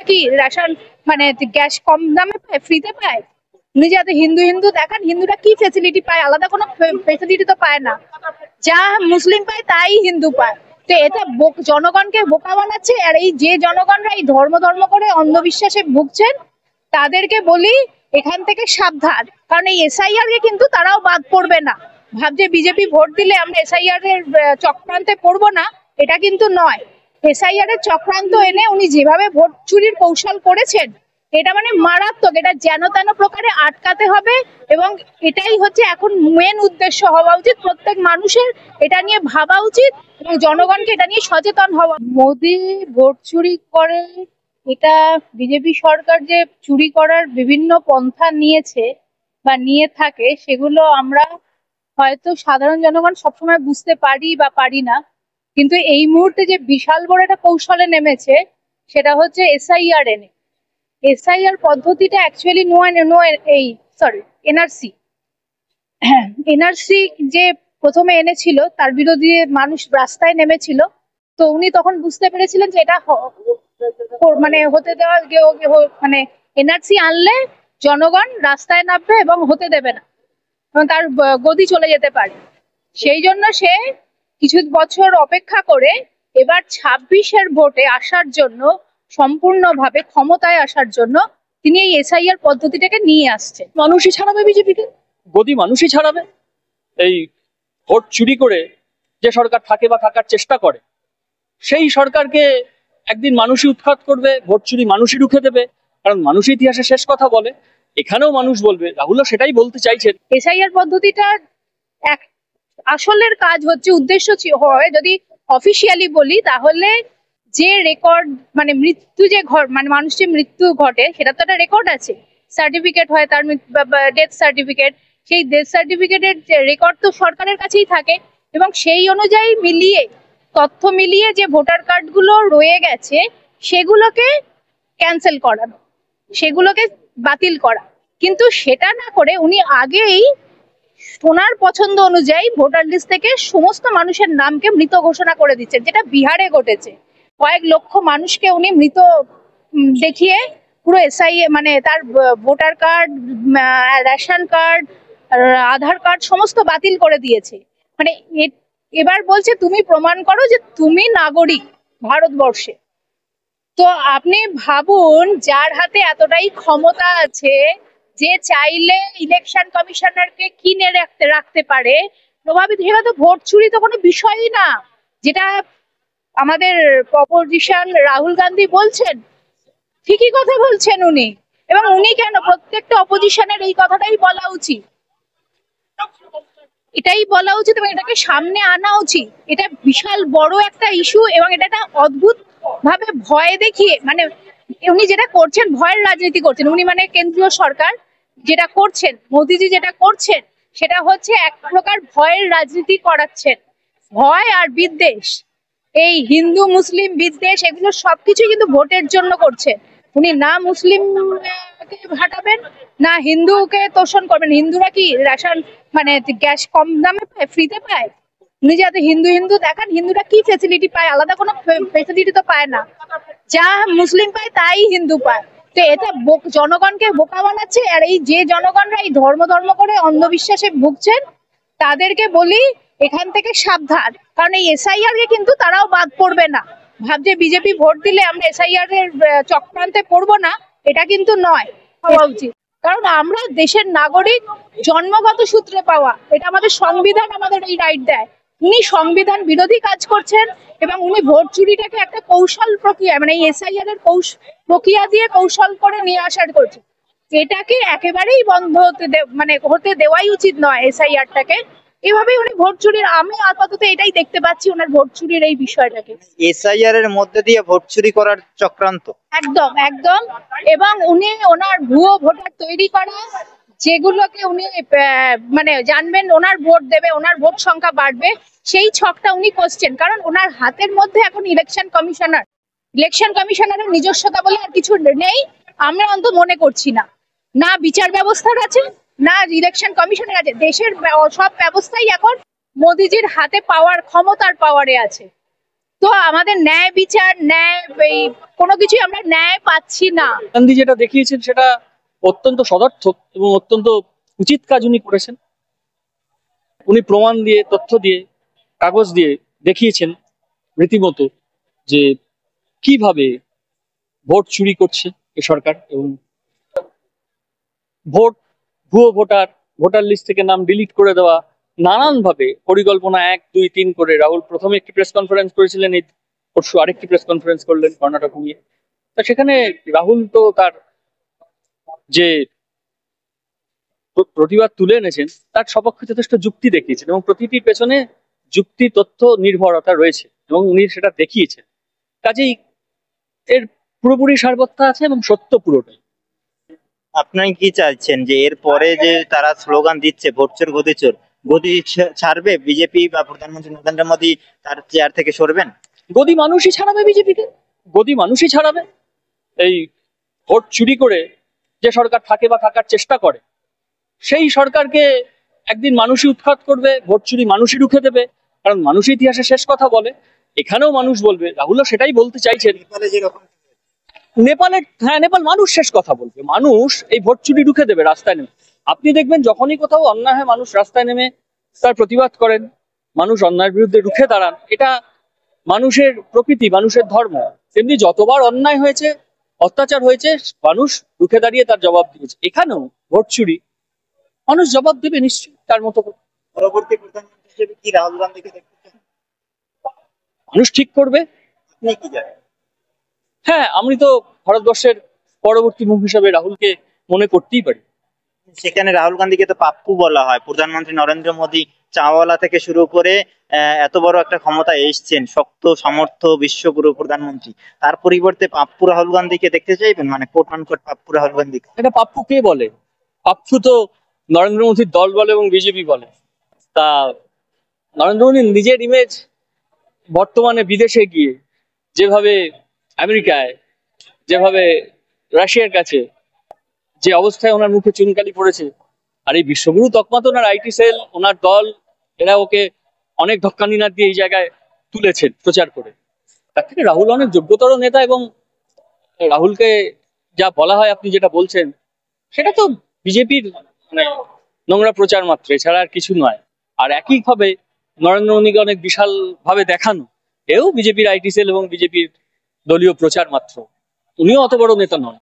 কি রেশন মানে গ্যাস কম দামে পায়, ফ্রিতে পায়? উনি যাতে হিন্দু হিন্দু দেখান, হিন্দুরা কি ফেসিলিটি পায়? আলাদা কোনো ফেসিলিটি তো পায় না। যা মুসলিম পায় তাই হিন্দু পায়। তো এটা জনগণকে বোকা বানাচ্ছে। আর এই যে জনগণরা এই ধর্ম ধর্ম করে অন্ধবিশ্বাসে ভুগছেন, তাদেরকে বলি এখান থেকে সাবধান। কারণ এই এসআইআর কে কিন্তু তারাও বাদ পড়বে না। ভাবছে বিজেপি ভোট দিলে আমরা এসআইআর এর চক্রান্তে পড়বো না, এটা কিন্তু নয়। এসআইআর এর চক্রান্ত এনে উনি যেভাবে ভোট চুরির কৌশল করেছেন, এটা মানে মারাত্মক। এটা যেন তেন প্রকারে আটকাতে হবে এবং এটাই হচ্ছে এখন মেন উদ্দেশ্য হওয়া উচিত। প্রত্যেক মানুষের এটা নিয়ে ভাবা উচিত এবং জনগণকে এটা নিয়ে সচেতন হওয়া। মোদি ভোট চুরি করে, এটা বিজেপি সরকার যে চুরি করার বিভিন্ন পন্থা নিয়েছে বা নিয়ে থাকে, সেগুলো আমরা হয়তো সাধারণ জনগণ সবসময় বুঝতে পারি বা পারি না। কিন্তু এই মুহূর্তে যে বিশাল বড় একটা কৌশলে নেমেছে, সেটা হচ্ছে এসআইআর এনে। এসআইআর পদ্ধতিটা অ্যাকচুয়ালি এনআরসি এনআরসি যে প্রথমে এনেছিল, তার বিরোধী মানুষ রাস্তায় নেমেছিল। তো উনি তখন বুঝতে পেরেছিলেন যে এটা মানে হতে দেওয়া মানে এনআরসি আনলে জনগণ রাস্তায় নামবে এবং হতে দেবে না, তার গদি চলে যেতে পারে। সেই জন্য সে কিছু বছর অপেক্ষা করে এবার 26-এর ভোটে আসার জন্য, সম্পূর্ণভাবে ক্ষমতায় আসার জন্য তিনি এই এসআইআর পদ্ধতিটাকে নিয়ে আসছেন। মানুষই ছাড়াবে বিজেপিকে, গদি মানুষই ছাড়াবে। এই ভোট চুরি করে যে সরকার থাকে বা থাকার চেষ্টা করে, সেই সরকারকে একদিন মানুষই উৎখাত করবে, ভোট চুরি মানুষই রুখে দেবে। কারণ মানুষই ইতিহাসে শেষ কথা বলে, এখানেও মানুষ বলবে। রাহুলও সেটাই বলতে চাইছেন। এসআইআর পদ্ধতিটা এক আসলের কাজ হচ্ছে, উদ্দেশ্য হয় যদি অফিসিয়ালি বলি, তাহলে যে রেকর্ড মানে মৃত্যু যে মানে মানুষের মৃত্যু ঘটে, সেটা তো একটা রেকর্ড আছে, সার্টিফিকেট হয় তার ডেথ সার্টিফিকেট। সেই ডেথ সার্টিফিকেটের রেকর্ড তো সরকারের কাছেই থাকে এবং সেই অনুযায়ী মিলিয়ে, তথ্য মিলিয়ে যে ভোটার কার্ড গুলো রয়ে গেছে সেগুলোকে ক্যান্সেল করানো, সেগুলোকে বাতিল করা। কিন্তু সেটা না করে উনি আগেই ওনার পছন্দ অনুযায়ী ভোটার লিস্ট থেকে সমস্ত মানুষের নামকে মৃত ঘোষণা করে দিচ্ছেন, যেটা বিহারে ঘটেছে। কয়েক লক্ষ মানুষকে উনি মৃত দেখিয়ে পুরো মানে তার ভোটার কার্ড, রেশন কার্ড, আধার কার্ড সমস্ত বাতিল করে দিয়েছে। মানে এবার বলছে তুমি প্রমাণ করো যে তুমি নাগরিক ভারতবর্ষে। তো আপনি ভাবুন, যার হাতে এতটাই ক্ষমতা আছে, যে চাইলে ইলেকশন কমিশনারকে কিনে রাখতে পারে, প্রভাবিত। সেটা তো ভোট চুরি তো কোনো বিষয়ই না, যেটা আমাদের অপোজিশন রাহুল গান্ধী বলছেন। ঠিকই কথা বলছেন উনি। এবং উনি কেন, প্রত্যেকটা অপোজিশনের এই কথাটাই বলা উচিত, এটাই বলা উচিত এবং এটাকে সামনে আনা উচিত। এটা বিশাল বড় একটা ইস্যু এবং এটা একটা অদ্ভুত ভাবে ভয় দেখিয়ে, মানে উনি যেটা করছেন, ভয়ের রাজনীতি করছেন উনি। মানে কেন্দ্রীয় সরকার যেটা করছেন, মোদিজি যেটা করছেন, সেটা হচ্ছে এক প্রকার ভয়ের রাজনীতি করাচ্ছেন। ভয় আর বিদ্বেষ, এই হিন্দু মুসলিম বিদ্বেষ, এগুলো সবকিছু কিন্তু ভোটের জন্য করছেন উনি। না মুসলিম হাঁটাবেন, না হিন্দুকে তোষণ করবেন। হিন্দুরা কি রেশন মানে গ্যাস কম দামে পায়, ফ্রিতে পায়? উনি যাতে হিন্দু হিন্দু দেখান, হিন্দুরা কি ফেসিলিটি পায়? আলাদা কোনো ফেসিলিটি তো পায় না। যা মুসলিম পায় তাই হিন্দু পায়। তো এটা জনগণকে বোকা বানাচ্ছে। আর এই যে জনগণরা এই ধর্ম ধর্ম করে অন্ধবিশ্বাসে ভুগছেন, তাদেরকে বলি এখান থেকে সাবধান। কারণ এই এসআইআর কে কিন্তু তারাও বাদ পড়বে না। ভাবছে বিজেপি ভোট দিলে আমরা এসআইআর এর চক্রান্তে পড়বো না, এটা কিন্তু নয়, হওয়া উচিত। কারণ আমরা দেশের নাগরিক, জন্মগত সূত্রে পাওয়া, এটা আমাদের সংবিধান আমাদের এই রাইট দেয়। উনি সংবিধান বিরোধী কাজ করছেন এবং উনি ভোট চুরিটাকে একটা কৌশল প্রক্রিয়া, মানে এই এসআইআর এর প্রক্রিয়া দিয়ে কৌশল করে নিয়ে আসার করছে। এটাকে একেবারেই বন্ধ হতে দেওয়াই উচিত নয় এসআইআরটাকে। এভাবেই উনি ভোট চুরির, আমি আপাতত এটাই দেখতে পাচ্ছি ওনার ভোট চুরির এই বিষয়টাকে। এসআইআর এর মধ্যে দিয়ে ভোট চুরি করার চক্রান্ত, একদম একদম। এবং উনি ওনার ভুয়ো ভোটার তৈরি করা, যেগুলোকে উনি মানে জানবেন ওনার ভোট দেবে, ওনার ভোট সংখ্যা বাড়বে, সেই ছকটা উনি করছেন। কারণ ওনার হাতের মধ্যে এখন ইলেকশন কমিশনারের নিজস্বতা বলে আর কিছু নেই, আমরা অন্তত মনে করছি না। না বিচার ব্যবস্থার আছে, না ইলেকশন কমিশনের আছে। দেশের সব ব্যবস্থাই এখন মোদিজির হাতে, ক্ষমতার পাওয়ারে আছে। তো তো আমাদের ন্যায় বিচার, ন্যায় এই কোনো কিছুই আমরা ন্যায় পাচ্ছি না। গান্ধী যেটা দেখিয়েছেন সেটা অত্যন্ত সদর্থক এবং অত্যন্ত উচিত কাজ উনি করেছেন। উনি প্রমাণ দিয়ে, তথ্য দিয়ে, কাগজ দিয়ে দেখিয়েছেন রীতিমতো যে কিভাবে ভোট চুরি করছে এ সরকার, এবং ভুয়ো ভোটার লিস্ট থেকে নাম ডিলিট করে দেওয়া, নানান ভাবে পরিকল্পনা 1, 2, 3 করে রাহুল প্রথমে একটি প্রেস কনফারেন্স করেছিলেন, এই পরশু আরেকটি প্রেস কনফারেন্স করলেন কর্ণাটক নিয়ে। তা সেখানে রাহুল তো তার যে প্রতিবাদ তুলে এনেছেন তার সপক্ষে যথেষ্ট যুক্তি দেখিয়েছেন, এবং প্রতিটির পেছনে যুক্তি, তথ্য নির্ভরতা রয়েছে এবং উনি সেটা দেখিয়েছেন। কাজেই এর পুরোপুরি সারবত্তা আছে এবং সত্য পুরোটাই। আপনি কি চাইছেন যে এর পরে যে তারা স্লোগান দিচ্ছে ভোট চোর গদি ছাড়বে বিজেপি বা প্রধানমন্ত্রী নরেন্দ্র মোদী তার চেয়ার থেকে সরবেন? গদি মানুষই ছাড়াবে বিজেপিকে, গদি মানুষই ছাড়াবে। এই ভোট চুরি করে যে সরকার থাকে বা থাকার চেষ্টা করে, সেই সরকারকে একদিন মানুষই উৎখাত করবে, ভোট চুরি মানুষই রুখে দেবে, কারণ মানুষই ইতিহাসে শেষ কথা বলে। এখানেও মানুষ বলবে, রাহুলও সেটাই বলতে চাইছেন। নেপালে যেরকম নেপাল মানুষ শেষ কথা বলবে, মানুষ এই ভোট চুরি রুখে দেবে রাস্তায় নেমে। আপনি দেখবেন যখনই কোথাও অন্যায় হয় মানুষ রাস্তায় নেমে তার প্রতিবাদ করেন, মানুষ অন্যায়ের বিরুদ্ধে রুখে দাঁড়ান। এটা মানুষের প্রকৃতি, মানুষের ধর্ম। তেমনি যতবার অন্যায় হয়েছে, অত্যাচার হয়েছে, মানুষ রুখে দাঁড়িয়ে তার জবাব দিয়েছে। এখানেও ভোট চুরি মানুষ জবাব দেবে নিশ্চয়ই তার মতো করে। পরবর্তী প্রধানমন্ত্রী হিসেবে কি রাহুল গান্ধীকে দেখতে চান? মানুষ ঠিক করবে। আপনি কি জানেন? হ্যাঁ, আমি তো ভারতবর্ষের পরবর্তী মুখ হিসাবে রাহুলকে মনে করতেই পারি। সেখানে রাহুল গান্ধীকে তো পাপ্পু বলা হয়। প্রধানমন্ত্রী নরেন্দ্র মোদী চাওয়ালা থেকে শুরু করে এত বড় একটা ক্ষমতায় এসছেন, শক্ত সমর্থ বিশ্বগুরু প্রধানমন্ত্রী, তার পরিবর্তে পাপ্পু রাহুল গান্ধীকে দেখতে চাইবেন? মানে কোট আনকোট পাপ্পু রাহুল গান্ধী। এটা পাপ্পু কে বলে? পাপ্পু তো নরেন্দ্র মোদীর দল বলে এবং বিজেপি বলে। তা নরেন্দ্র মোদী নিজের ইমেজ বর্তমানে বিদেশে গিয়ে যেভাবে আমেরিকায়, যেভাবে রাশিয়ার কাছে যে অবস্থায় ওনার মুখে চুনকালি পড়েছে, আর এই বিশ্বগুরু তকমা তো ওনার আইটি সেল, ওনার দল, এরা ওকে অনেক ধক্কানিনা দিয়ে এই জায়গায় তুলেছেন প্রচার করে। তার থেকে রাহুল অনেক যোগ্যতর নেতা, এবং রাহুলকে যা বলা হয়, আপনি যেটা বলছেন, সেটা তো বিজেপির মানে নোংরা প্রচার মাত্র, এছাড়া আর কিছু নয়। আর একইভাবে নরেন্দ্র মোদীকে অনেক বিশাল ভাবে দেখানো, এও বিজেপির আইটি সেল এবং বিজেপির দলীয় প্রচার মাত্র। উনিও অত বড় নেতা নন।